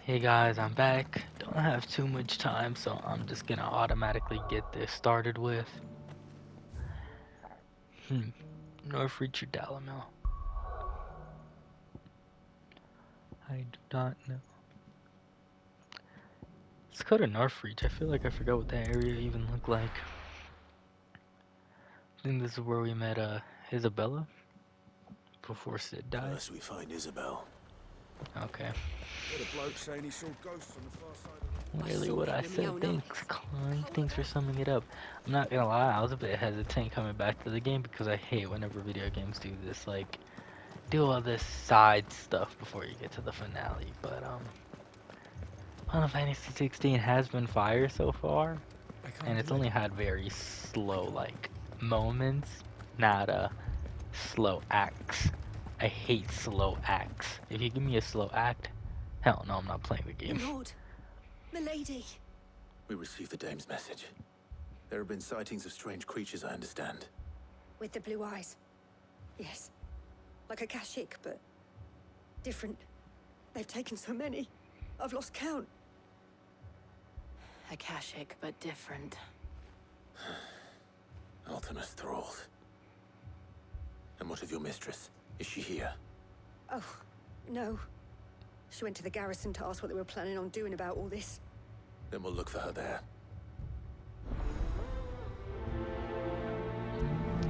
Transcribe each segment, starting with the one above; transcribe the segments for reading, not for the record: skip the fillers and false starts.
Hey guys, I'm back. Don't have too much time, so I'm just gonna automatically get this started with. Hmm. North Reach or Dalamel? I do not know. Let's go to North Reach. I feel like I forgot what that area even looked like. I think this is where we met Isabella before Sid died. First we find Isabel. Okay. Heard a bloke saying he saw ghosts on the far side of I Literally saw what it I with my said. own Thanks, eyes. Klein. Thanks for summing it up. I'm not gonna lie, I was a bit hesitant coming back to the game because I hate whenever video games do this, like, do all this side stuff before you get to the finale. But Final Fantasy 16 has been fire so far, I and can't it's delay. only had very I slow can't. like moments, not slow acts. I hate slow acts. If you give me a slow act, hell no, I'm not playing the My game. lord, milady. We received the dame's message. There have been sightings of strange creatures, I understand. With the blue eyes. Yes. Like a Kashik, but different. They've taken so many. I've lost count. Akashic, but different. Ultimus thralls. And what of your mistress? Is she here? Oh, no. She went to the garrison to ask what they were planning on doing about all this. Then we'll look for her there.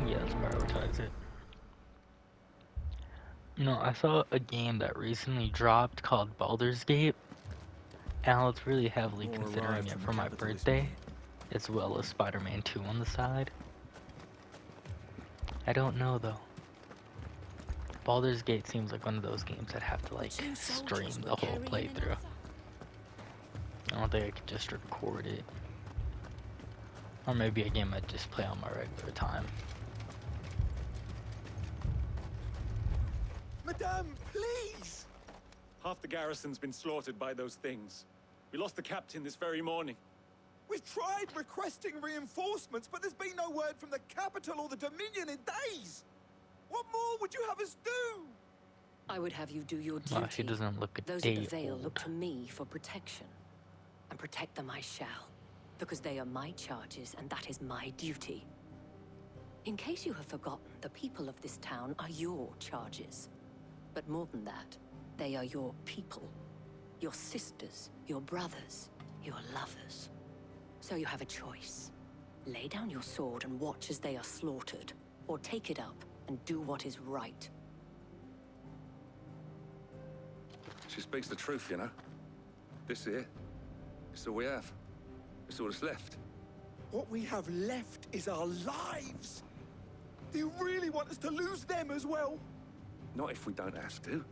Yeah, let's prioritize it. You know, I saw a game that recently dropped called Baldur's Gate, and I was really heavily More considering arrived it from the for my capital this birthday, morning. as well as Spider-Man 2 on the side. I don't know though. Baldur's Gate seems like one of those games that have to like The two stream soldiers were the whole carrying an playthrough. answer. I don't think I could just record it. Or maybe a game I'd just play on my regular time. Madame, please! Half the garrison's been slaughtered by those things. We lost the captain this very morning. We've tried requesting reinforcements, but there's been no word from the capital or the Dominion in days! What more would you have us do? I would have you do your duty. Wow, she doesn't look a Those at the day Vale look old. to me for protection. And protect them I shall. Because they are my charges, and that is my duty. In case you have forgotten, the people of this town are your charges. But more than that, they are your people. Your sisters, your brothers, your lovers. So you have a choice. Lay down your sword and watch as they are slaughtered. Or take it up and do what is right. She speaks the truth, you know. This here, it's all we have. It's all that's left. What we have left is our lives! Do you really want us to lose them as well? Not if we don't have to.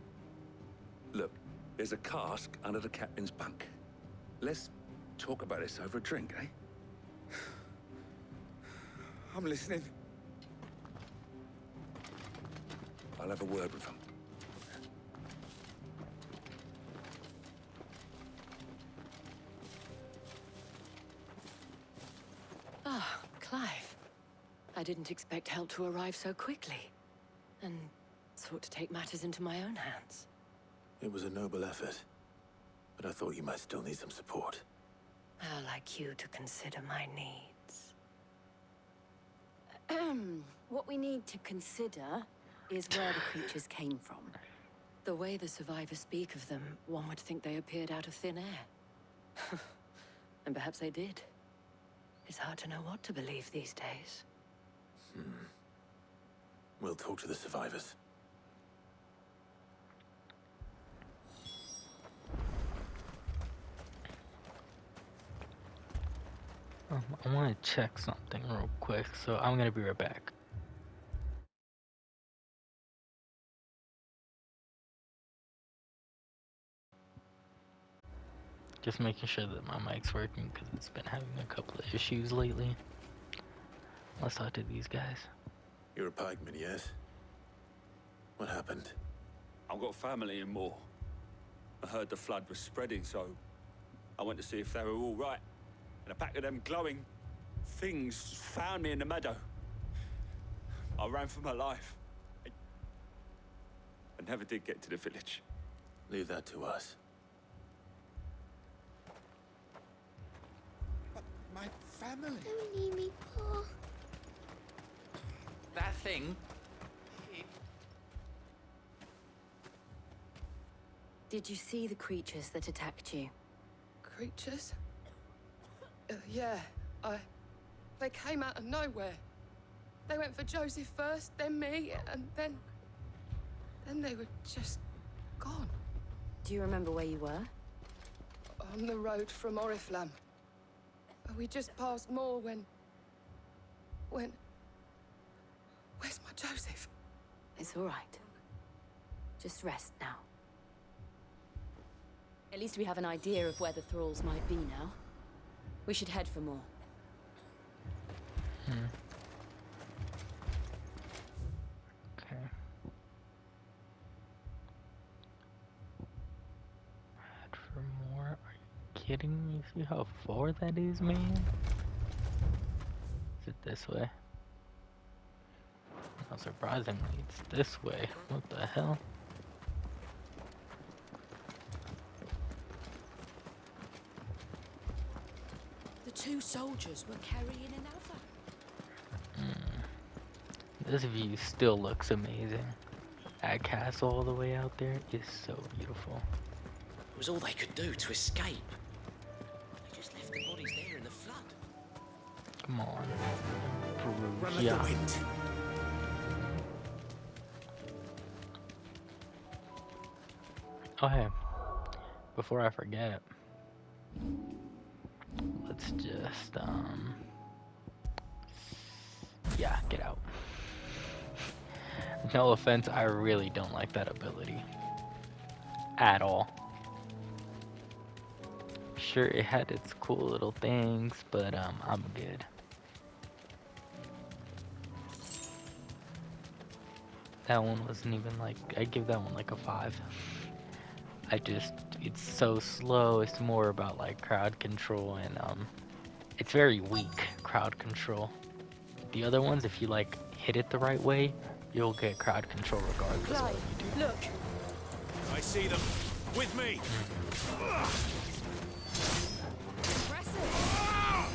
Look, there's a cask under the captain's bunk. Let's talk about this over a drink, eh? I'm listening. I'll have a word with him. Ah, Clive. I didn't expect help to arrive so quickly. And sought to take matters into my own hands. It was a noble effort. But I thought you might still need some support. I'd like you to consider my needs. What we need to consider is where the creatures came from. The way the survivors speak of them, one would think they appeared out of thin air. And perhaps they did. It's hard to know what to believe these days. We'll talk to the survivors. I want to check something real quick, so I'm gonna be right back. Just making sure that my mic's working because it's been having a couple of issues lately. Let's talk to these guys. You're a pikeman, yes? What happened? I've got family in Moor. I heard the flood was spreading, so I went to see if they were all right. And a pack of them glowing things found me in the meadow. I ran for my life. I never did get to the village. Leave that to us. family. Don't leave me, Pa. That thing. Did you see the creatures that attacked you? Creatures? Yeah, they came out of nowhere. They went for Joseph first, then me, and then they were just gone. Do you remember where you were? On the road from Oriflamme. We just passed more when... Where's my Joseph? It's all right. Just rest now. At least we have an idea of where the thralls might be now. We should head for more. Okay. Head for more? Are you kidding me? See how far that is, man? Is it this way? Not surprisingly, it's this way. What the hell? The two soldiers were carrying another. This view still looks amazing. That castle all the way out there is so beautiful. It was all they could do to escape. They just left the bodies there in the flood. Come on. Run like Yeah. the wind. Oh hey, before I forget, let's just yeah, get out. No offense, I really don't like that ability at all. Sure, it had its cool little things, but I'm good. That one wasn't even like, I'd give that one like a 5. It's so slow. It's more about like crowd control, and it's very weak crowd control. The other ones, if you like hit it the right way, you'll get crowd control regardless of what you do. Look! I see them. With me.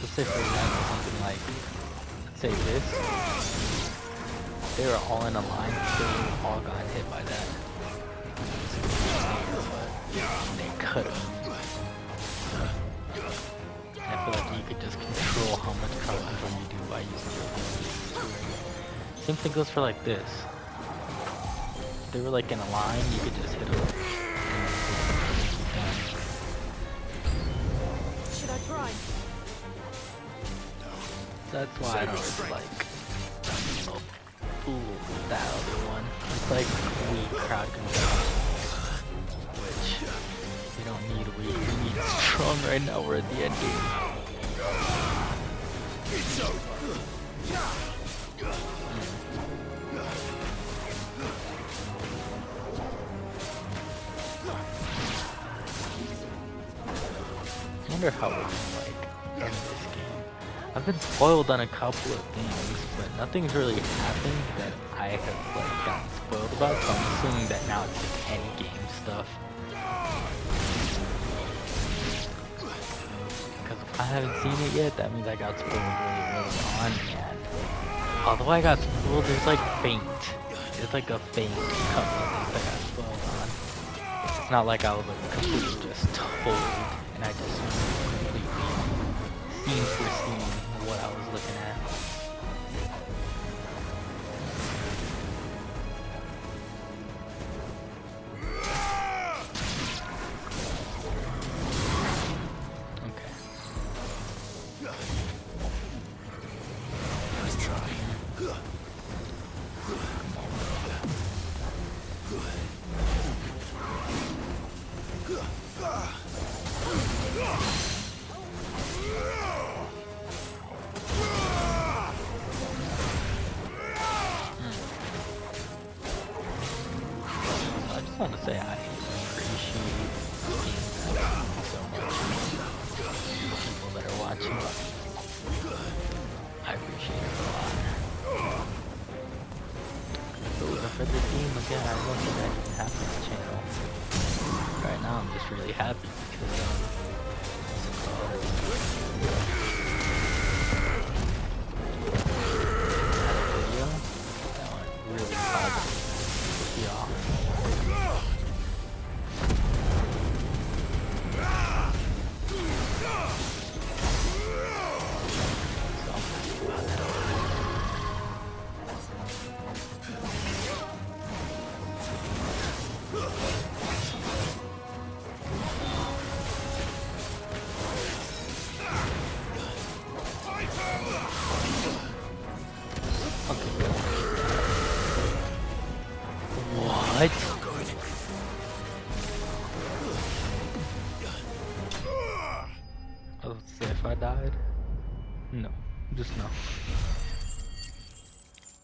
Let's say for example something like, let's say this. They were all in a line, so they all got hit by that. They could have. I feel like you could just control how much crowd control you do by using your abilities. Same thing goes for like this. If they were like in a line, you could just hit them. Should I try? That's why I don't like that other one. It's like weak crowd control, which we don't need weak. We need strong right now. We're at the end game. I wonder how we can like end this game. I've been spoiled on a couple of things, but nothing's really happened that I have like gotten spoiled about, so I'm assuming that now it's like end game stuff. Because if I haven't seen it yet, that means I got spoiled really early on, and although I got spoiled, there's like faint. There's like a faint couple of things I got spoiled on. It's not like I was like completely just told, and I just completely scene for scene what I was looking at. Okay. Nice try. I just want to say I appreciate you so much. People that are watching. I appreciate it a lot. If it wasn't for this game, again, I don't think I'd even have this channel. Right now, I'm just really happy because, what's it called? if I died? No, just no.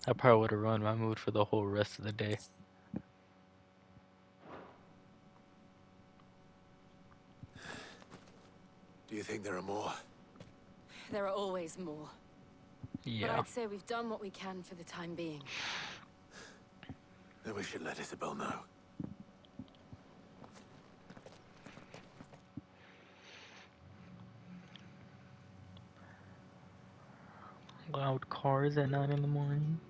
I probably would have ruined my mood for the whole rest of the day. Do you think there are more? There are always more. But Yeah. I'd say we've done what we can for the time being. Then we should let Isabel know. Loud cars at 9 in the morning.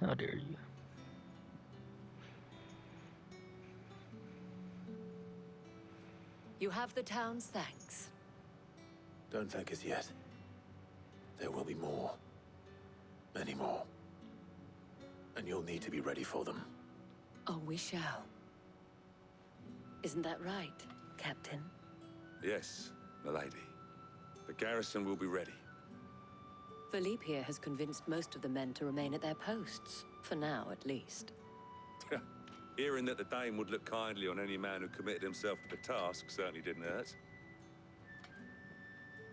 How dare you? You have the town's thanks. Don't thank us yet. There will be more. Many more. And you'll need to be ready for them. Oh, we shall. Isn't that right, Captain? Yes, milady. The garrison will be ready. Philippe here has convinced most of the men to remain at their posts. For now, at least. Hearing that the Dame would look kindly on any man who committed himself to the task certainly didn't hurt.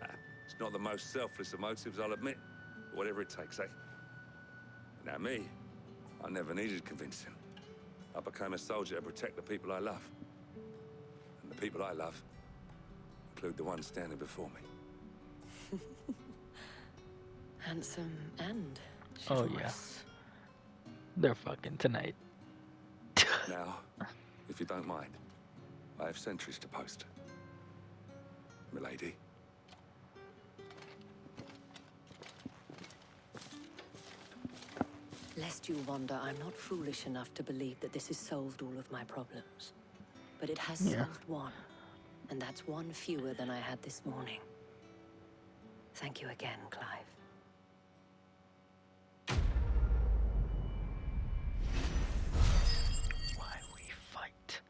It's not the most selfless of motives, I'll admit. But whatever it takes, eh? Now me, I never needed convincing. I became a soldier to protect the people I love. And the people I love include the ones standing before me. Handsome and Oh, chivalrous. yeah. They're fucking tonight. Now, if you don't mind, I have sentries to post. Milady. Lest you wonder, I'm not foolish enough to believe that this has solved all of my problems. But it has Yeah. solved one. And that's one fewer than I had this morning. Thank you again, Clive. Why we fight?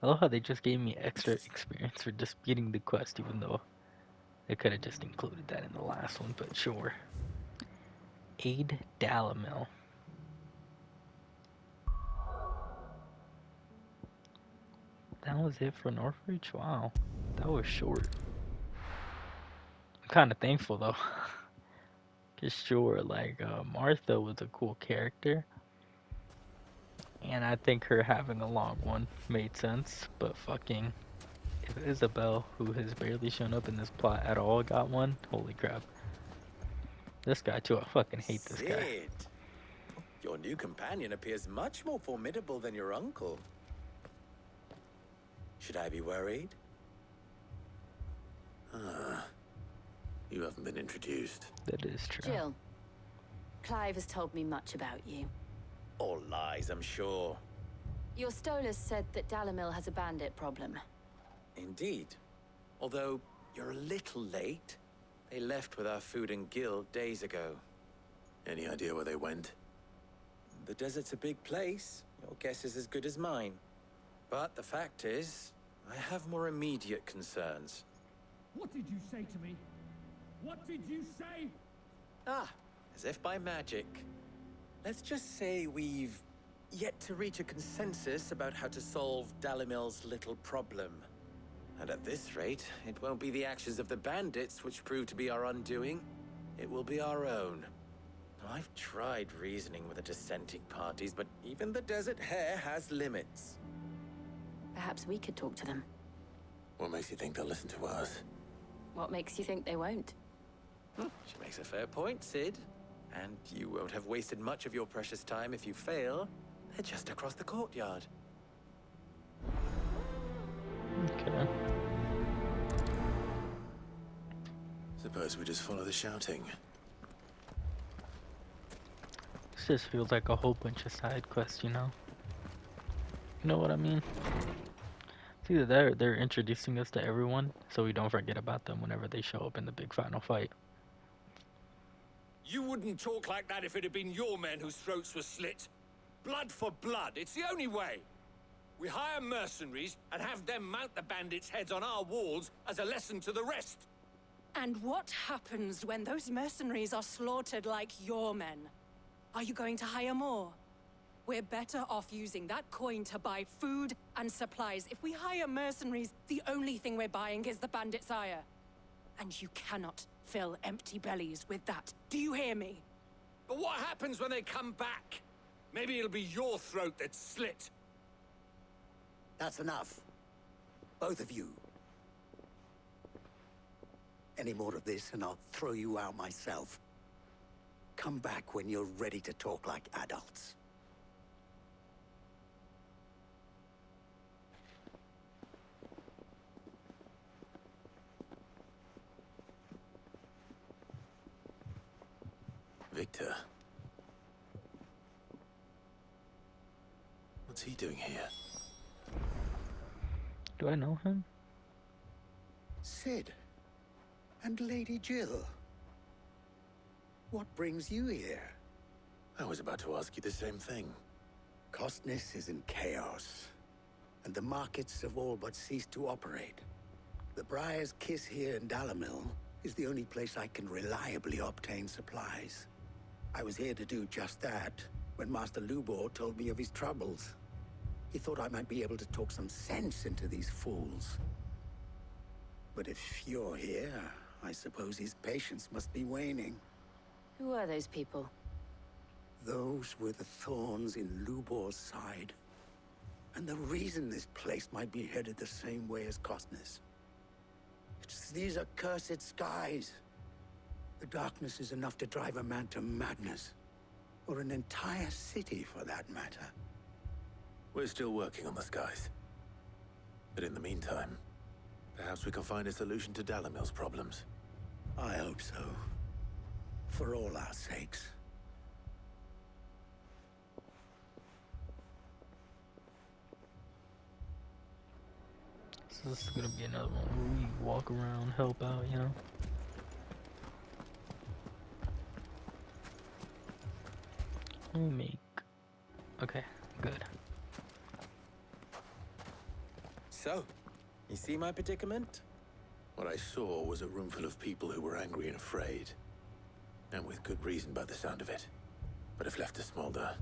I love how they just gave me extra experience for just beating the quest, even though they could have just included that in the last one, but sure. Aid Dalamil. That was it for Northreach? Wow. That was short. I'm kind of thankful though. Cause sure, like, Martha was a cool character. And I think her having a long one made sense. But fucking, if Isabel, who has barely shown up in this plot at all, got one, holy crap. This guy too, I fucking hate this guy. Sid, your new companion appears much more formidable than your uncle. Should I be worried? You haven't been introduced. That is true. Jill, Clive has told me much about you. All lies, I'm sure. Your Stolas said that Dalamil has a bandit problem. Indeed. Although, you're a little late. They left with our food and guild days ago. Any idea where they went? The desert's a big place. Your guess is as good as mine. But the fact is, I have more immediate concerns. What did you say to me? What did you say? Ah, as if by magic. Let's just say we've yet to reach a consensus about how to solve Dalamil's little problem. And at this rate, it won't be the actions of the bandits which prove to be our undoing. It will be our own. I've tried reasoning with the dissenting parties, but even the Desert Hare has limits. Perhaps we could talk to them. What makes you think they'll listen to us? What makes you think they won't? She makes a fair point, Sid. And you won't have wasted much of your precious time if you fail. They're just across the courtyard. Okay. Suppose we just follow the shouting. This just feels like a whole bunch of side quests, you know? You know what I mean? It's either they're introducing us to everyone, so we don't forget about them whenever they show up in the big final fight. You wouldn't talk like that if it had been your men whose throats were slit. Blood for blood, it's the only way. We hire mercenaries and have them mount the bandits' heads on our walls as a lesson to the rest. And what happens when those mercenaries are slaughtered like your men? Are you going to hire more? We're better off using that coin to buy food and supplies. If we hire mercenaries, the only thing we're buying is the bandits' ire. And you cannot fill empty bellies with that. Do you hear me? But what happens when they come back? Maybe it'll be your throat that's slit. That's enough. Both of you. Any more of this and I'll throw you out myself. Come back when you're ready to talk like adults. Victor. What's he doing here? Do I know him? Sid. And Lady Jill. What brings you here? I was about to ask you the same thing. Costness is in chaos, and the markets have all but ceased to operate. The Briar's Kiss here in Dalamil is the only place I can reliably obtain supplies. I was here to do just that when Master Lubor told me of his troubles. He thought I might be able to talk some sense into these fools. But if you're here, I suppose his patience must be waning. Who are those people? Those were the thorns in Lubor's side. And the reason this place might be headed the same way as Costness. It's these accursed skies. The darkness is enough to drive a man to madness. Or an entire city, for that matter. We're still working on the skies. But in the meantime, perhaps we can find a solution to Dalamil's problems. I hope so. For all our sakes. So this is gonna be another one where we walk around, help out, you know? We'll make... Okay, good. So, you see my predicament? What I saw was a room full of people who were angry and afraid. And with good reason by the sound of it. But if left to smolder,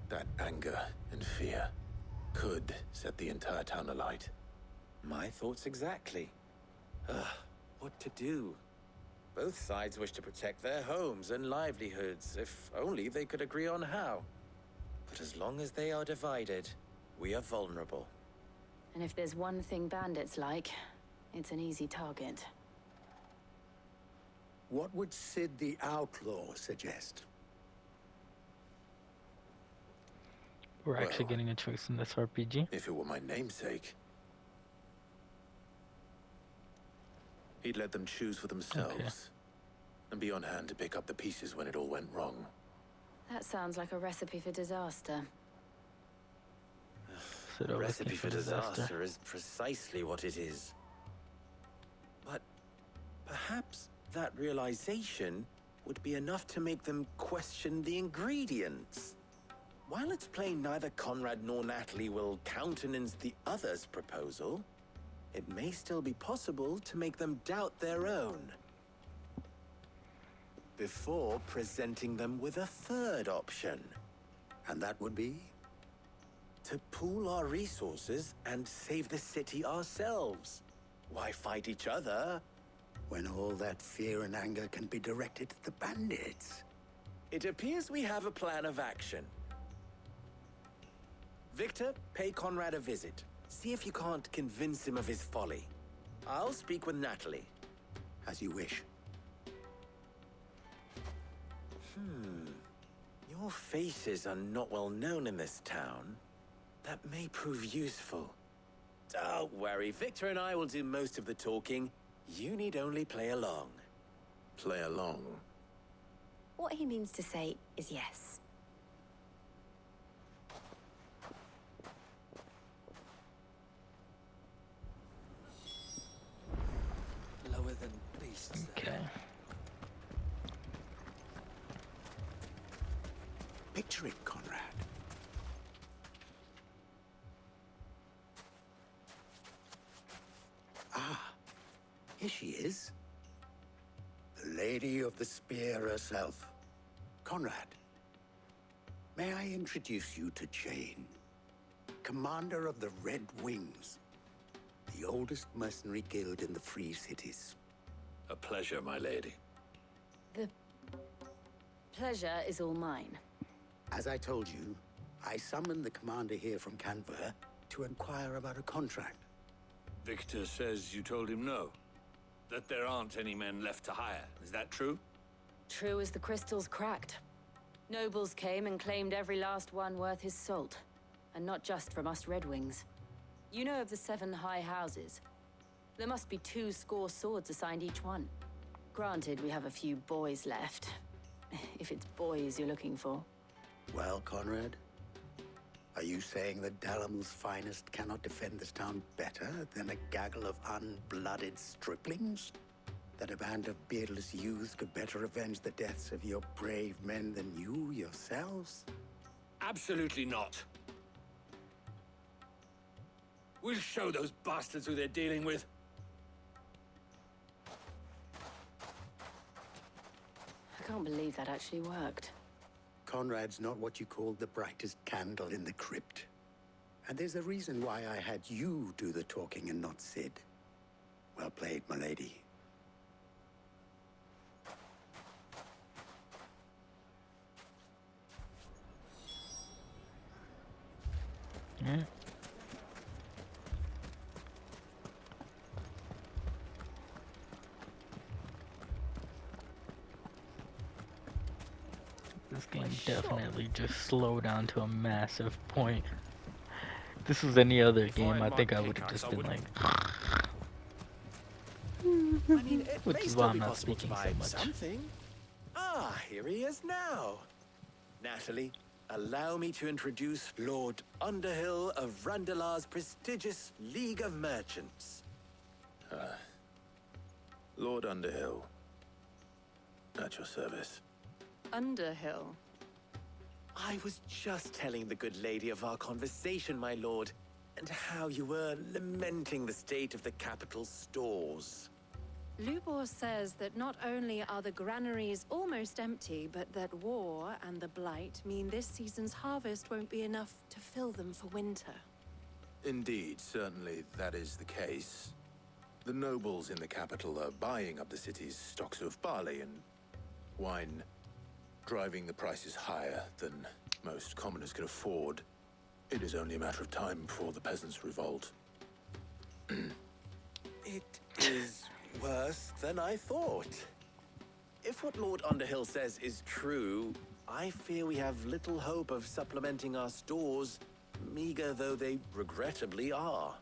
that anger and fear could set the entire town alight. My thoughts exactly. What to do? Both sides wish to protect their homes and livelihoods, if only they could agree on how. But as long as they are divided, we are vulnerable. And if there's one thing bandits like, it's an easy target. What would Sid the Outlaw suggest? We're actually getting a choice in this RPG. If it were my namesake, he'd let them choose for themselves. And be on hand to pick up the pieces when it all went wrong. That sounds like a recipe for disaster. A recipe for disaster is precisely what it is. But perhaps that realization would be enough to make them question the ingredients. While it's plain neither Conrad nor Natalie will countenance the other's proposal, it may still be possible to make them doubt their own. Before presenting them with a third option. And that would be? To pool our resources and save the city ourselves. Why fight each other? When all that fear and anger can be directed at the bandits. It appears we have a plan of action. Victor, pay Conrad a visit. See if you can't convince him of his folly. I'll speak with Natalie. As you wish. Your faces are not well known in this town. That may prove useful. Don't worry, Victor and I will do most of the talking. You need only play along. Play along? What he means to say is yes. Lower than beasts. Okay. Picture it, Conrad. Ah, here she is. The Lady of the Spear herself. Conrad, may I introduce you to Jane, commander of the Red Wings, the oldest mercenary guild in the Free Cities. A pleasure, my lady. The pleasure is all mine. As I told you, I summoned the commander here from Canver to inquire about a contract. Victor says you told him no. That there aren't any men left to hire. Is that true? True as the crystals cracked. Nobles came and claimed every last one worth his salt. And not just from us Red Wings. You know of the 7 high houses. There must be 2 swords assigned each one. Granted, we have a few boys left. If it's boys you're looking for. Well, Conrad, are you saying that Dalamil's finest cannot defend this town better than a gaggle of unblooded striplings? That a band of beardless youths could better avenge the deaths of your brave men than you yourselves? Absolutely not. We'll show those bastards who they're dealing with. I can't believe that actually worked. Conrad's not what you call the brightest candle in the crypt. And there's a reason why I had you do the talking and not Sid. Well played, my lady. Yeah. This game definitely just slowed down to a massive point. If this was any other game, I think I would have just been like... I mean, it Which may is still why I'm be not possible to speaking buy so much. something. Ah, here he is now. Natalie, allow me to introduce Lord Underhill of Randalar's prestigious League of Merchants. Lord Underhill. At your service. Underhill. I was just telling the good lady of our conversation, my lord, and how you were lamenting the state of the capital's stores. Lubor says that not only are the granaries almost empty, but that war and the Blight mean this season's harvest won't be enough to fill them for winter. Indeed, certainly that is the case. The nobles in the capital are buying up the city's stocks of barley and wine, driving the prices higher than most commoners can afford. It is only a matter of time before the peasants revolt. It is worse than I thought. If what Lord Underhill says is true, I fear we have little hope of supplementing our stores, meager though they regrettably are.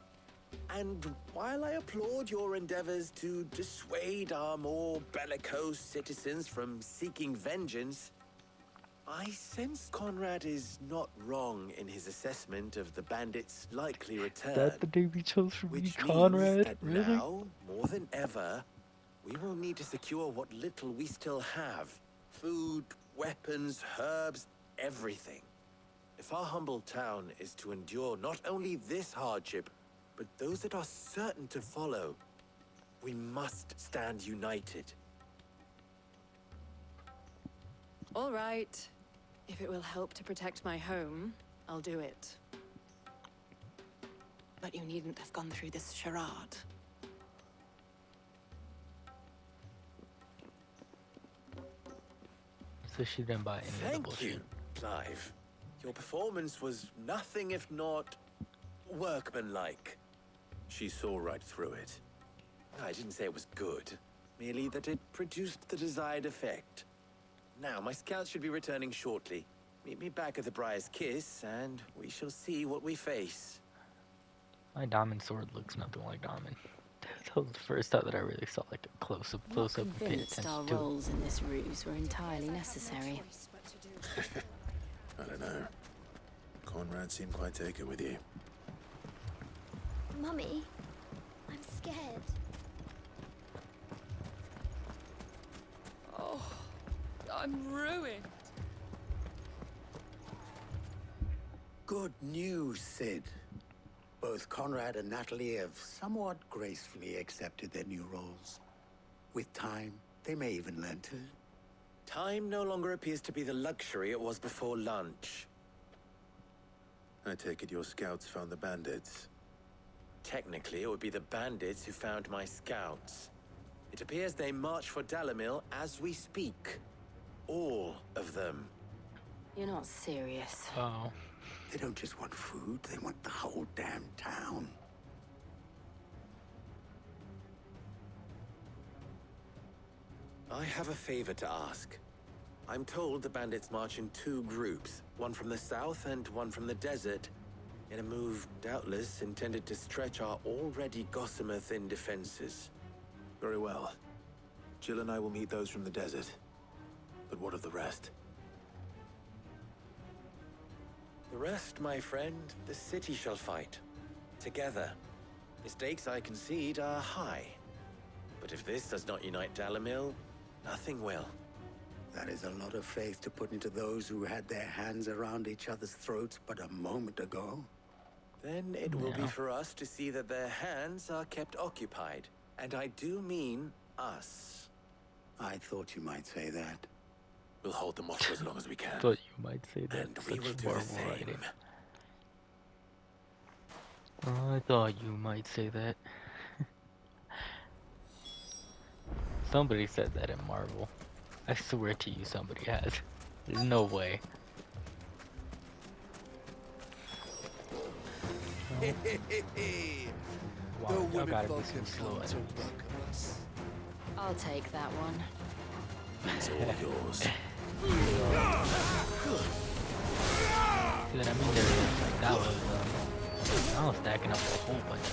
And while I applaud your endeavors to dissuade our more bellicose citizens from seeking vengeance, I sense Conrad is not wrong in his assessment of the bandits' likely return. That the name you chose for me, Which Conrad? means that Really? now, more than ever, we will need to secure what little we still have. Food, weapons, herbs, everything. If our humble town is to endure not only this hardship, but those that are certain to follow, we must stand united. All right. If it will help to protect my home, I'll do it. But you needn't have gone through this charade. So she didn't buy any of the Thank bullshit. you, Clive. Your performance was nothing if not workmanlike. She saw right through it. I didn't say it was good, merely that it produced the desired effect. Now, my scouts should be returning shortly. Meet me back at the Briar's Kiss, and we shall see what we face. My diamond sword looks nothing like diamond. That was the first time that I really saw like a close-up Not and paid convinced our attention to it. roles in this ruse were entirely necessary. I don't know. Conrad seemed quite taken with you. Mummy, I'm scared. Oh, I'm ruined. Good news, Sid. Both Conrad and Natalie have somewhat gracefully accepted their new roles. With time, they may even learn to. Time no longer appears to be the luxury it was before lunch. I take it your scouts found the bandits. Technically, it would be the bandits who found my scouts. It appears they march for Dalimil as we speak. All of them. You're not serious. Oh. They don't just want food, they want the whole damn town. I have a favor to ask. I'm told the bandits march in two groups, one from the south and one from the desert, in a move doubtless intended to stretch our already gossamer-thin defenses. Very well. Jill and I will meet those from the desert. But what of the rest? The rest, my friend, the city shall fight. Together. The stakes, I concede, are high. But if this does not unite Dalimil, nothing will. That is a lot of faith to put into those who had their hands around each other's throats but a moment ago. Then it will be for us to see that their hands are kept occupied. And I do mean us. I thought you might say that. We'll hold them off for as long as we can. Thought you might say that. And we will do the same. I thought you might say that. Somebody said that in Marvel. I swear to you, somebody has. There's no way. Wow, y'all gotta be some slow at this. I'll take that one. It's all yours. Dude, I mean, that was, I was stacking up a whole bunch of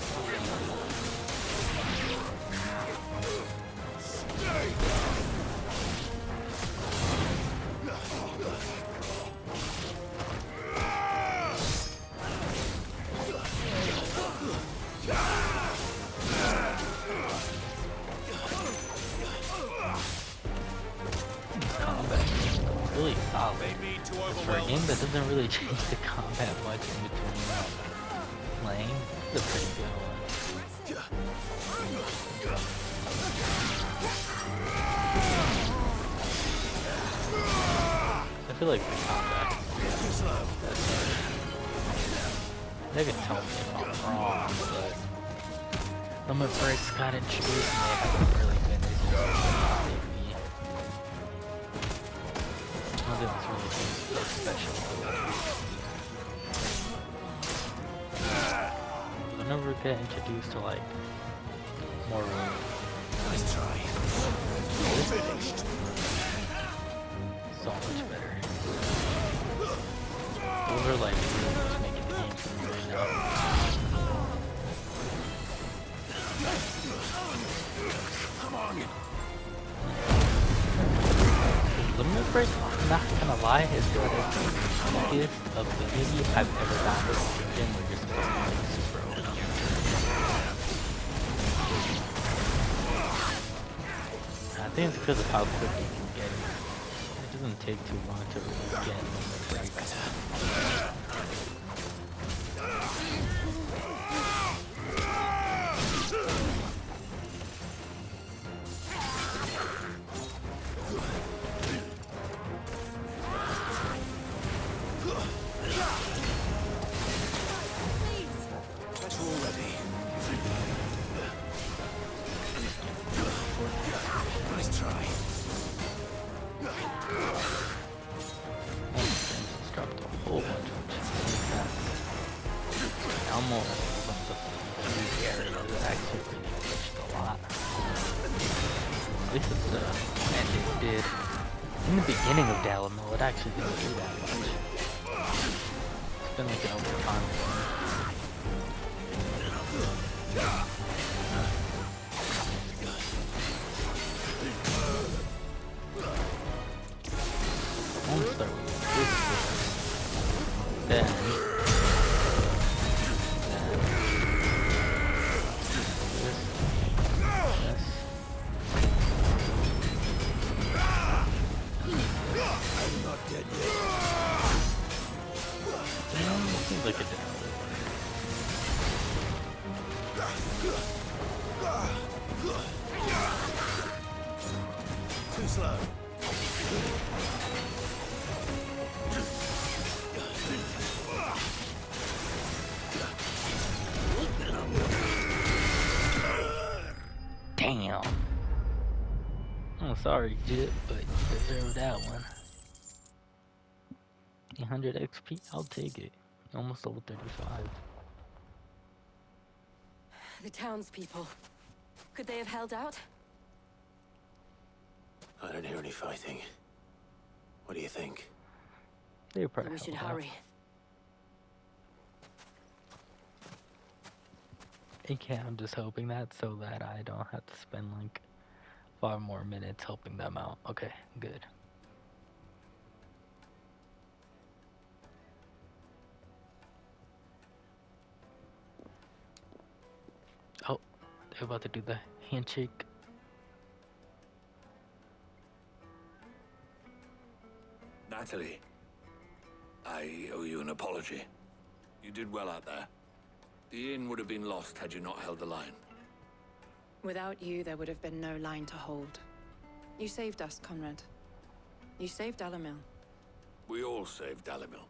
really solid. For a game that doesn't really change the combat much in between playing, it's a pretty good one. I feel like the combat they can tell me if I'm wrong, but when it first got introduced and they haven't really been nothing's really special. Whenever we get introduced to like more room. Nice try. Finished. So much better. Those are like really just making the game for me right now. Come on. Limit Break, I'm not gonna lie, is the easiest ability I've ever gotten with a game where you're supposed to be super OP. I think it's because of how quick you can get it. It doesn't take too long to really get Limit Break. In the beginning of Dalimil, it actually didn't do that much. It's been like an overtime thing. I want to start with this. Then seems like it didn't really work. Too slow. Damn. Oh, sorry, Jit, but you deserve that one. 800 XP, I'll take it. Almost level 35. The townspeople. Could they have held out? I don't hear any fighting. What do you think? They probably We should held out. hurry. Okay, I'm just hoping that so that I don't have to spend like 5 more minutes helping them out. Okay, good. Oh, they're about to do the handshake. Natalie, I owe you an apology. You did well out there. The inn would have been lost had you not held the line. Without you, there would have been no line to hold. You saved us, Conrad. You saved Dalimil. We all saved Dalimil.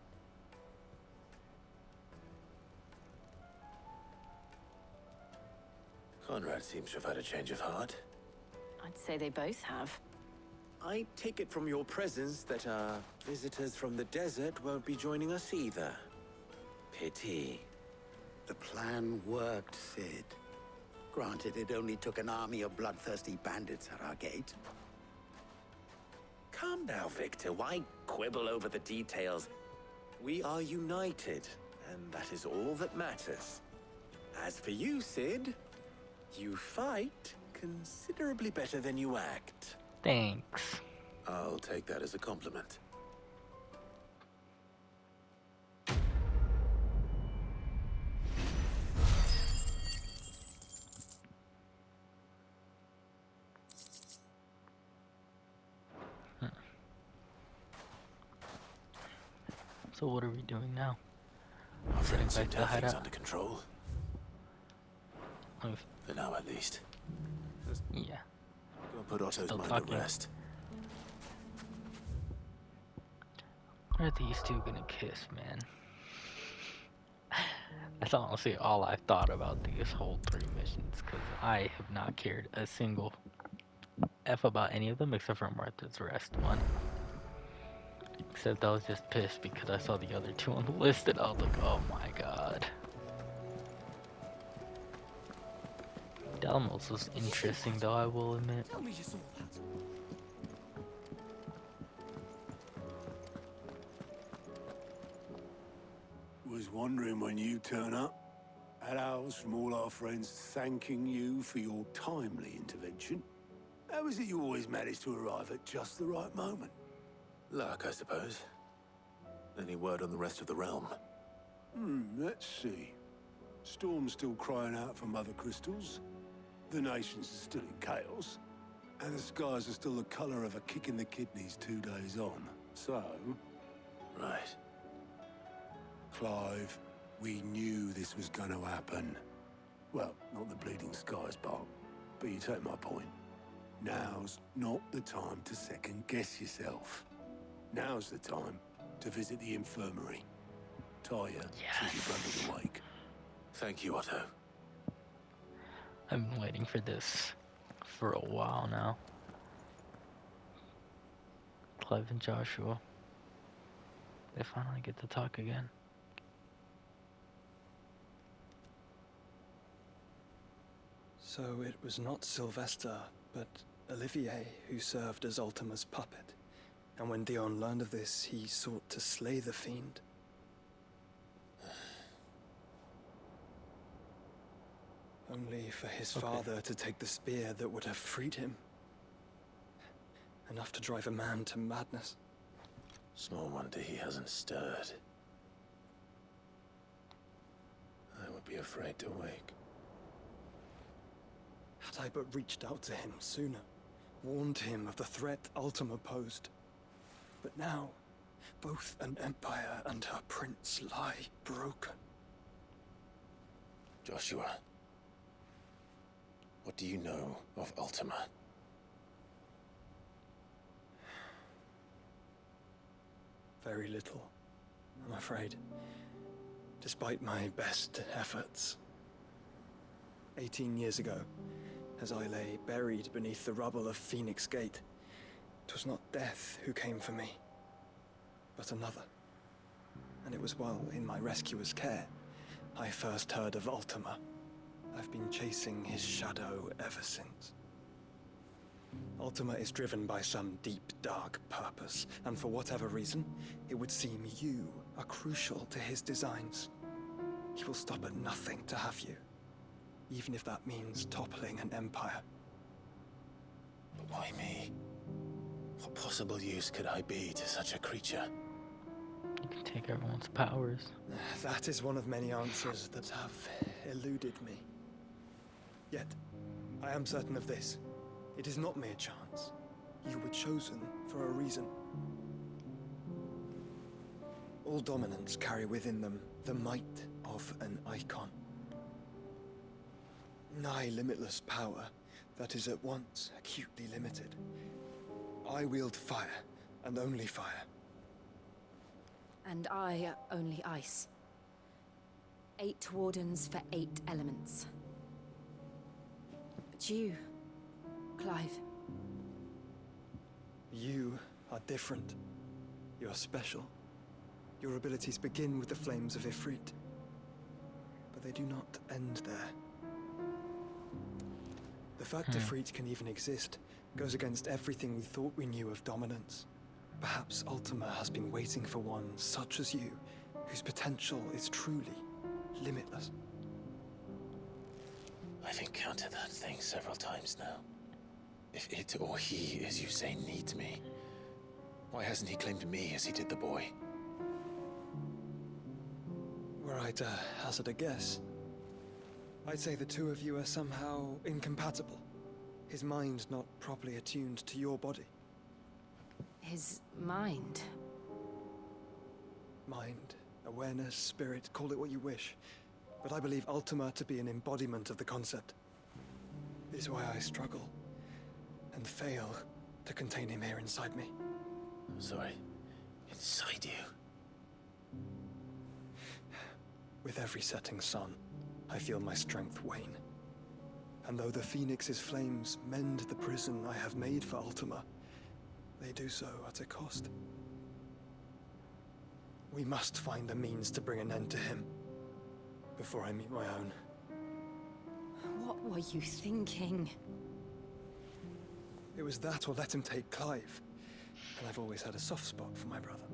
Conrad seems to have had a change of heart. I'd say they both have. I take it from your presence that our visitors from the desert won't be joining us either. Pity. The plan worked, Sid. Granted, it only took an army of bloodthirsty bandits at our gate. Calm now, Victor. Why quibble over the details? We are united, and that is all that matters. As for you, Sid, you fight considerably better than you act. Thanks. I'll take that as a compliment. So what are we doing now? Our friends seem back to to the have things hideout. under control. For now, at least. Yeah. Go put Otto's Still mind talking. at rest. When are these two gonna kiss, man? That's honestly all I thought about these whole 3 missions, because I have not cared a single F about any of them except for Martha's Rest one. Except I was just pissed because I saw the other 2 on the list and I was like, oh my god. Dalmos was interesting though, I will admit. Tell me you saw that. Was wondering when you turn up. Hellos from all our friends thanking you for your timely intervention. How is it you always manage to arrive at just the right moment? Luck, I suppose. Any word on the rest of the realm? Let's see. Storm's still crying out for Mother Crystals. The nations are still in chaos. And the skies are still the color of a kick in the kidneys 2 days on. So... Right. Clive, we knew this was going to happen. Well, not the bleeding skies part, but you take my point. Now's not the time to second-guess yourself. Now's the time to visit the infirmary. Taya, see your brother's awake. Thank you, Otto. I've been waiting for this for a while now. Clive and Joshua. They finally get to talk again. So it was not Sylvester, but Olivier who served as Ultima's puppet. And when Dion learned of this, he sought to slay the fiend. Only for his father to take the spear that would have freed him. Enough to drive a man to madness. Small wonder he hasn't stirred. I would be afraid to wake. Had I but reached out to him sooner, warned him of the threat Ultima posed. But now, both an empire and her prince lie broken. Joshua, what do you know of Ultima? Very little, I'm afraid. Despite my best efforts. 18 years ago, as I lay buried beneath the rubble of Phoenix Gate, It was not death who came for me, but another. And it was while in my rescuer's care I first heard of Ultima. I've been chasing his shadow ever since. Ultima is driven by some deep, dark purpose, and for whatever reason, it would seem you are crucial to his designs. He will stop at nothing to have you, even if that means toppling an empire. But why me? What possible use could I be to such a creature? You can take everyone's powers. That is one of many answers that have eluded me. Yet, I am certain of this. It is not mere chance. You were chosen for a reason. All dominants carry within them the might of an icon. Nigh limitless power that is at once acutely limited. I wield fire, and only fire. And I only ice. 8 wardens for 8 elements. But you, Clive. You are different. You're special. Your abilities begin with the flames of Ifrit. But they do not end there. The fact Ifrit can even exist goes against everything we thought we knew of dominance. Perhaps Ultima has been waiting for one such as you, whose potential is truly limitless. I've encountered that thing several times now. If it or he, as you say, needs me, why hasn't he claimed me as he did the boy? Were I to hazard a guess, I'd say the two of you are somehow incompatible. His mind not properly attuned to your body. His mind. Mind, awareness, spirit, call it what you wish. But I believe Ultima to be an embodiment of the concept. This is why I struggle and fail to contain him here inside me. I'm sorry. Inside you? With every setting sun, I feel my strength wane. And though the Phoenix's flames mend the prison I have made for Ultima, they do so at a cost. We must find a means to bring an end to him before I meet my own. What were you thinking? It was that or let him take Clive. And I've always had a soft spot for my brother.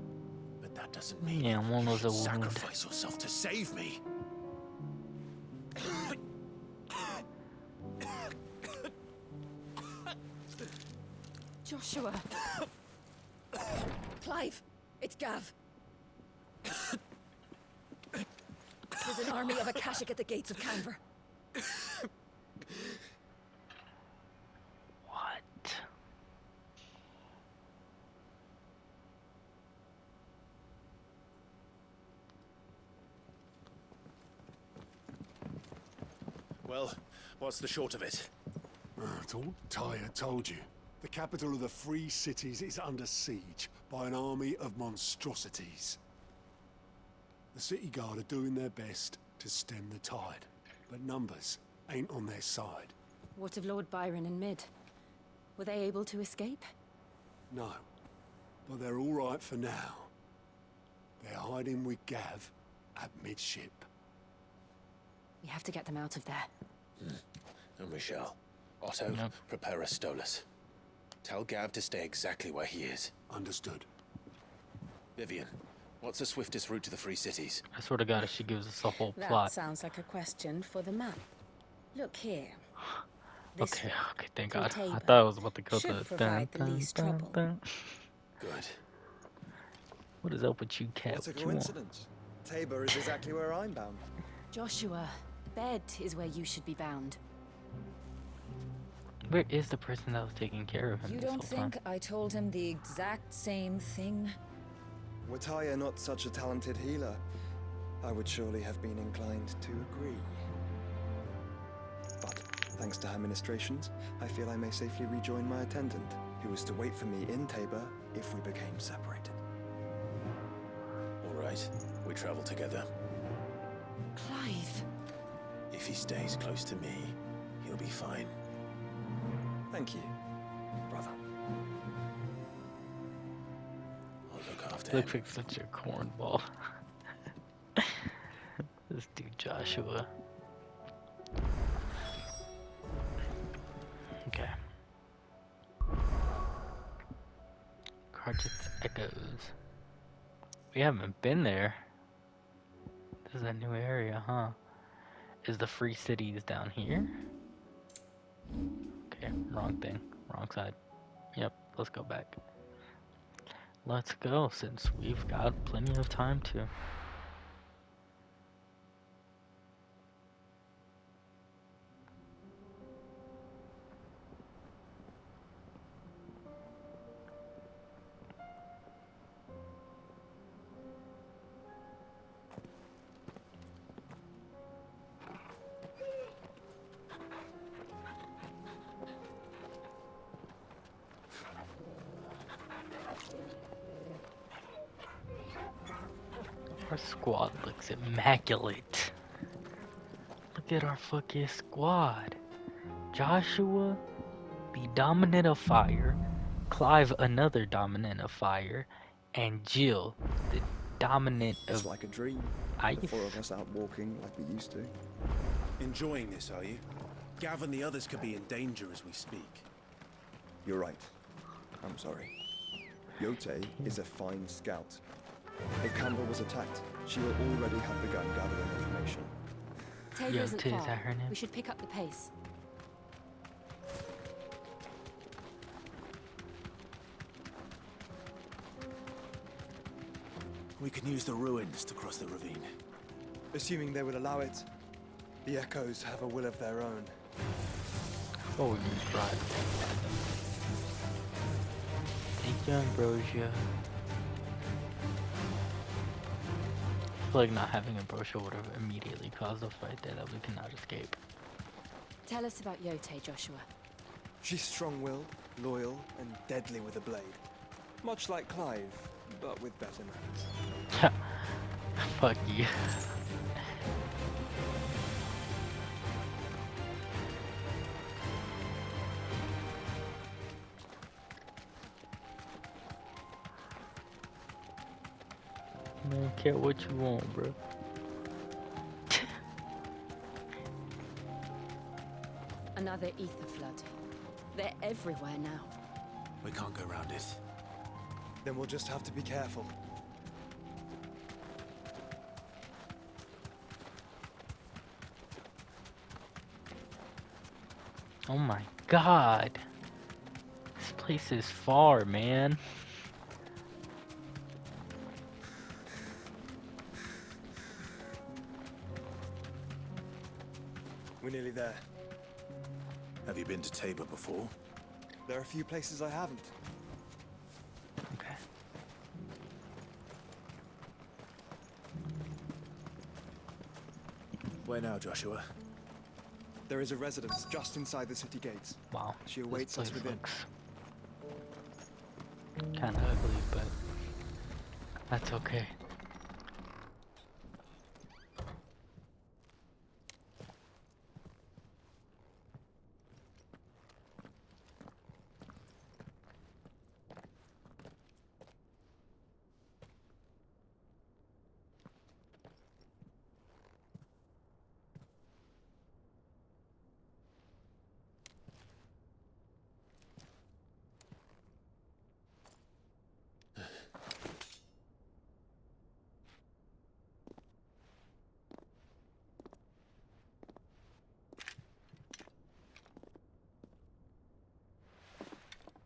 But that doesn't mean one you was a should wound. sacrifice yourself to save me. Joshua. Clive, it's Gav. There's an army of Akashic at the gates of Canver. What? Well, what's the short of it? Thought Tyre told you. The capital of the Free Cities is under siege by an army of monstrosities. The city guard are doing their best to stem the tide, but numbers ain't on their side. What of Lord Byron and Mid? Were they able to escape? No, but they're all right for now. They're hiding with Gav at midship. We have to get them out of there. And we shall. Otto, prepare a Stolas. Tell Gav to stay exactly where he is. Understood. Vivian, what's the swiftest route to the Free Cities? I swear to God, if she gives us a whole That plot. sounds like a question for the map. Look here. Okay, okay, thank God. I Tabor thought I was about to go should to provide the least trouble. Good. What is up with you, Cat? What a What you want? coincidence. Tabor is exactly where I'm bound. Joshua, bed is where you should be bound. Where is the person that was taking care of him You this don't whole time? think I told him the exact same thing? Were Tyre not such a talented healer, I would surely have been inclined to agree. But, thanks to her ministrations, I feel I may safely rejoin my attendant, who was to wait for me in Tabor if we became separated. All right, we travel together. Clive. If he stays close to me, he'll be fine. Thank you, brother. after Looks him. like such a cornball. This dude Joshua. Okay. Cartets Echoes. We haven't been there. This is a new area, huh? Is the Free Cities down here? Okay, wrong thing. Wrong side. Yep, let's go back. Let's go, since we've got plenty of time to. Our squad looks immaculate. Look at our fucking squad. Joshua, the dominant of fire. Clive, another dominant of fire. And Jill, the dominant It's of like a dream. ice. The four of us out walking like we used to. Enjoying this, are you? Gav and the others could be in danger as we speak. You're right. I'm sorry. Yote is a fine scout. If Campbell was attacked, she will already have begun gathering information. Taylor isn't Yote, is far. that her name? We should pick up the pace. We can use the ruins to cross the ravine. Assuming they would allow it, the Echoes have a will of their own. Oh, you tried. Thank you, Ambrosia. I feel like not having Ambrosia would have immediately caused a fight there that we cannot escape. Tell us about Yote, Joshua. She's strong-willed, loyal, and deadly with a blade. Much like Clive, but with better manners. Fuck you. I don't care what you want, bro. Another ether flood. They're everywhere now. We can't go around it. Then we'll just have to be careful. Oh my god. This place is far, man. We're nearly there. Have you been to Tabor before? There are a few places I haven't. Okay. Where now, Joshua? There is a residence just inside the city gates. Wow. She awaits us within. Kinda ugly, but that's okay.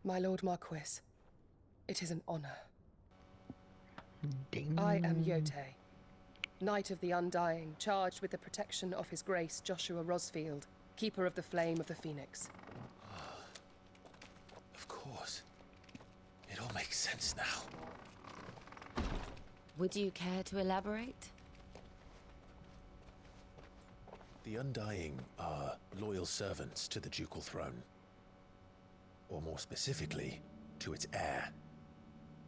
My Lord Marquis, it is an honor. Ding. I am Yote, Knight of the Undying, charged with the protection of His Grace Joshua Rosfield, Keeper of the Flame of the Phoenix. Of course. It all makes sense now. Would you care to elaborate? The Undying are loyal servants to the ducal throne. Or more specifically, to its heir.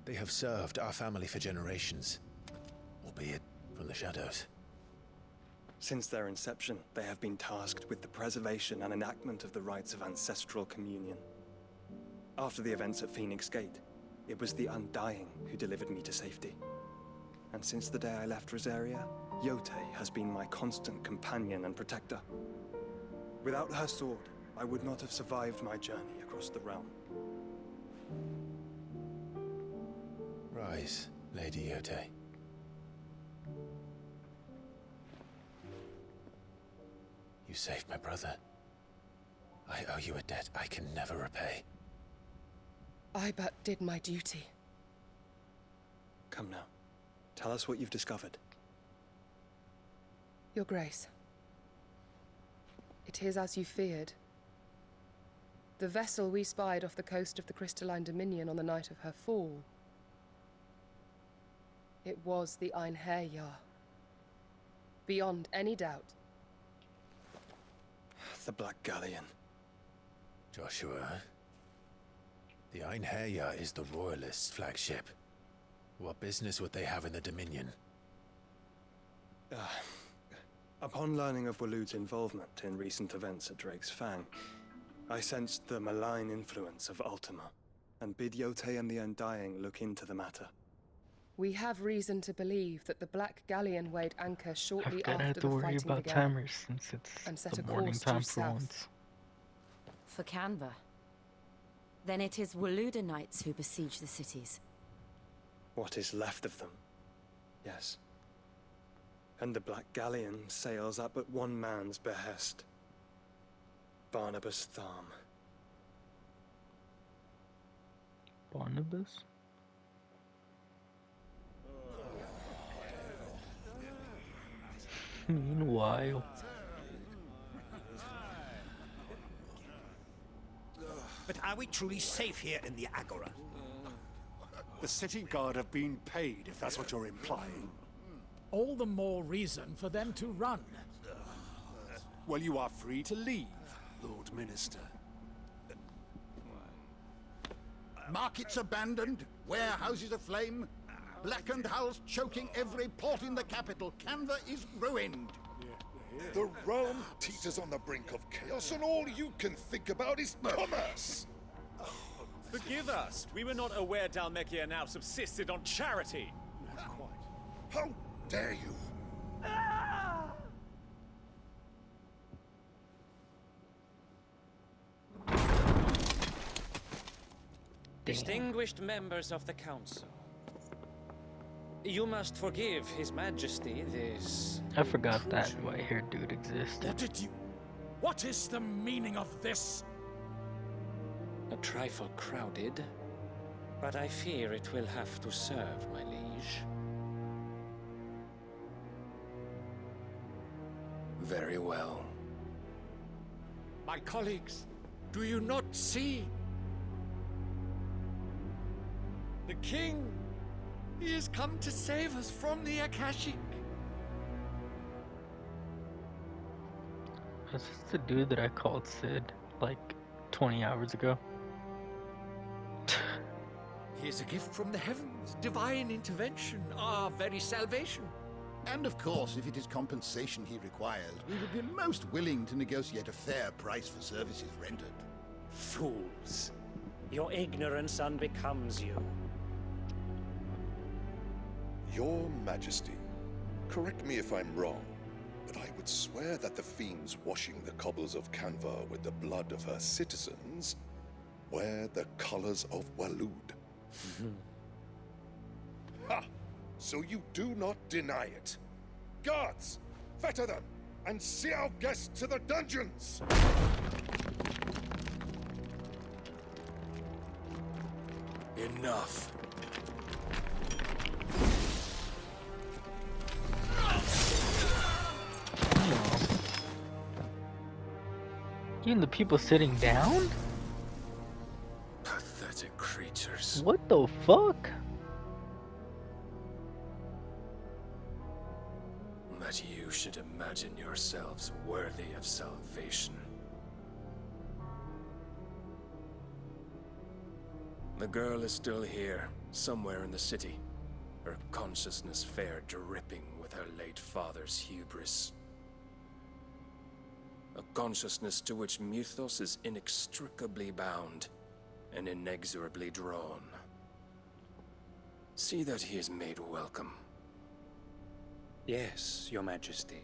They have served our family for generations, albeit from the shadows. Since their inception, they have been tasked with the preservation and enactment of the rites of ancestral communion. After the events at Phoenix Gate, It was the Undying who delivered me to safety. And since the day I left Rosaria, Yotei has been my constant companion and protector. Without her sword, I would not have survived my journey across the realm. Rise, Lady Yotei. You saved my brother. I owe you a debt I can never repay. I but did my duty. Come now. Tell us what you've discovered. Your Grace. It is as you feared. The vessel we spied off the coast of the Crystalline Dominion on the night of her fall. It was the Einherjar. Beyond any doubt. The Black Galleon. Joshua, the Einherjar is the Royalists' flagship. What business would they have in the Dominion? Upon learning of Waloed's involvement in recent events at Drake's Fang, I sensed the malign influence of Ultima, and bid Yotei and the Undying look into the matter. We have reason to believe that the Black Galleon weighed anchor shortly I after to the worry fighting about began, timers since it's and set the a morning course time due for south. once. For Canva. Then it is Waloeda knights who besiege the cities. What is left of them? Yes. And the Black Galleon sails at but one man's behest. Barnabas Tharm. Barnabas? Meanwhile... But are we truly safe here in the Agora? The city guard have been paid, if that's what you're implying. All the more reason for them to run. Well, you are free to leave, Lord Minister. Markets abandoned, warehouses aflame, blackened hulls choking every port in the capital. Canva is ruined. The realm teeters on the brink of chaos, and all you can think about is commerce. Forgive us. We were not aware Dhalmekia now subsisted on charity. How dare you? Distinguished members of the Council, you must forgive His Majesty this... I forgot that white-haired dude existed. What is the meaning of this? A trifle crowded, but I fear it will have to serve, my liege. Very well. My colleagues, do you not see? The king, he has come to save us from the Akashic. Is this the dude that I called Sid like 20 hours ago? He is a gift from the heavens, divine intervention, our very salvation. And of course, if it is compensation he requires, we would be most willing to negotiate a fair price for services rendered. Fools. Your ignorance unbecomes you. Your Majesty, correct me if I'm wrong, but I would swear that the fiends washing the cobbles of Canva with the blood of her citizens wear the colors of Waloed. Ha! So you do not deny it. Guards, fetter them, and see our guests to the dungeons! Enough. You and the people sitting down? Pathetic creatures. What the fuck? That you should imagine yourselves worthy of salvation. The girl is still here, somewhere in the city. Her consciousness fair dripping with her late father's hubris. A consciousness to which Mythos is inextricably bound and inexorably drawn. See that he is made welcome. Yes, Your Majesty.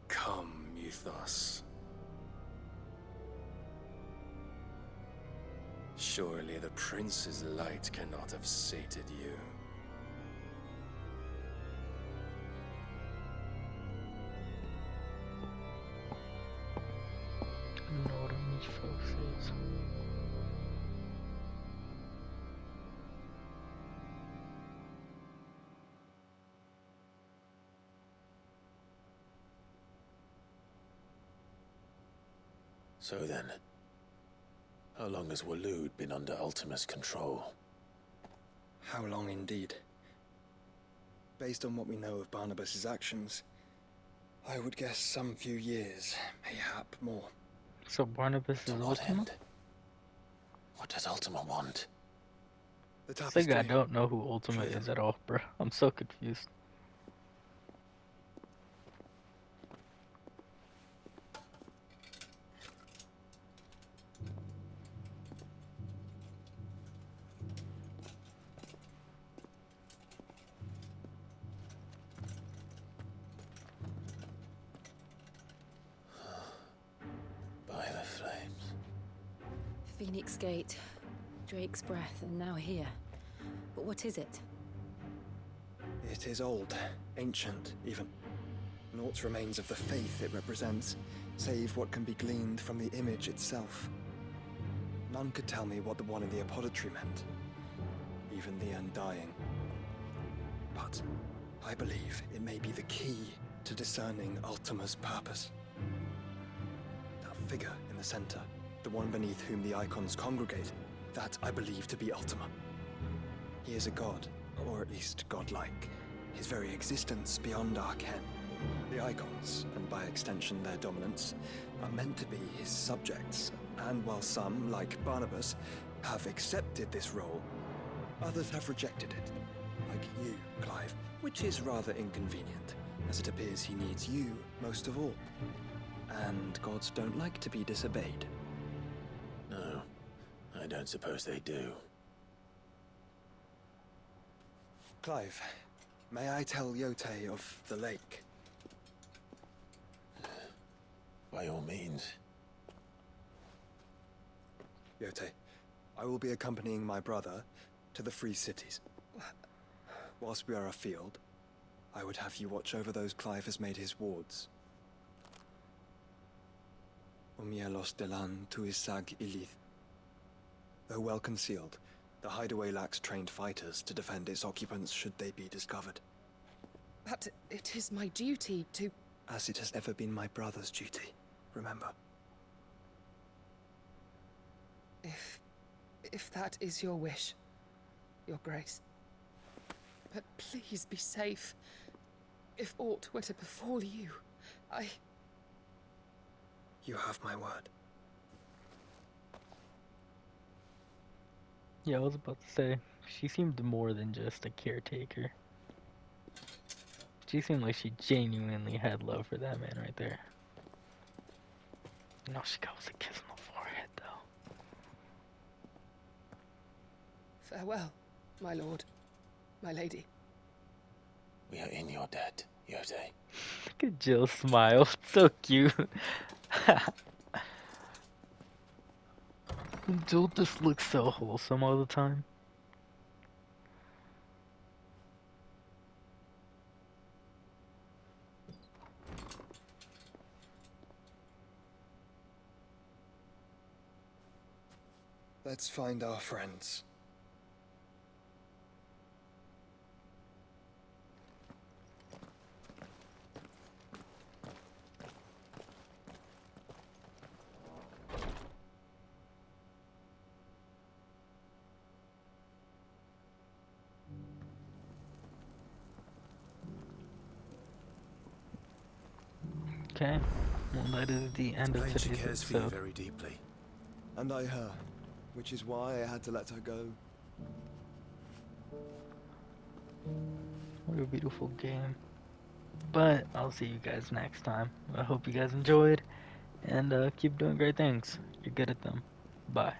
Come, Mythos. Surely the Prince's light cannot have sated you. I don't know what a niche folks is. So then, how long has Waloed been under Ultima's control? How long indeed? Based on what we know of Barnabas's actions, I would guess some few years, mayhap more. So Barnabas is Ultima? What does Ultima want? The I think tapestry. I don't know who Ultima is at all, bro. I'm so confused. By the flames. Phoenix Gate, Drake's Breath, and now here. But what is it? It is old, ancient, even. Naught remains of the faith it represents, save what can be gleaned from the image itself. None could tell me what the one in the apothecary meant, even the Undying. But I believe it may be the key to discerning Ultima's purpose. That figure in the center, the one beneath whom the icons congregate, that I believe to be Ultima. He is a god, or at least godlike, his very existence beyond our ken. The icons, and by extension their dominance, are meant to be his subjects, and while some, like Barnabas, have accepted this role, others have rejected it, like you, Clive, which is rather inconvenient, as it appears he needs you most of all. And gods don't like to be disobeyed. No, I don't suppose they do. Clive, may I tell Yote of the lake? By all means. Yote, I will be accompanying my brother to the Free Cities. Whilst we are afield, I would have you watch over those Clive has made his wards. Umielos delan tuisag ilith. Though well concealed, the hideaway lacks trained fighters to defend its occupants should they be discovered. But it is my duty to... As it has ever been my brother's duty, remember. If that is your wish, Your Grace. But please be safe. If aught were to befall you, You have my word. Yeah, I was about to say, she seemed more than just a caretaker. She seemed like she genuinely had love for that man right there. You know, she got a kiss on the forehead, though. farewell, my lord, my lady. We are in your debt, Yote. Look at Jill's smile, so cute. Jill just looks so wholesome all the time. Let's find our friends. Okay, well that is the end of She today's cares for you episode. very deeply. And I her, which is why I had to let her go. What a beautiful game. But I'll see you guys next time. I hope you guys enjoyed, and keep doing great things. You're good at them. Bye.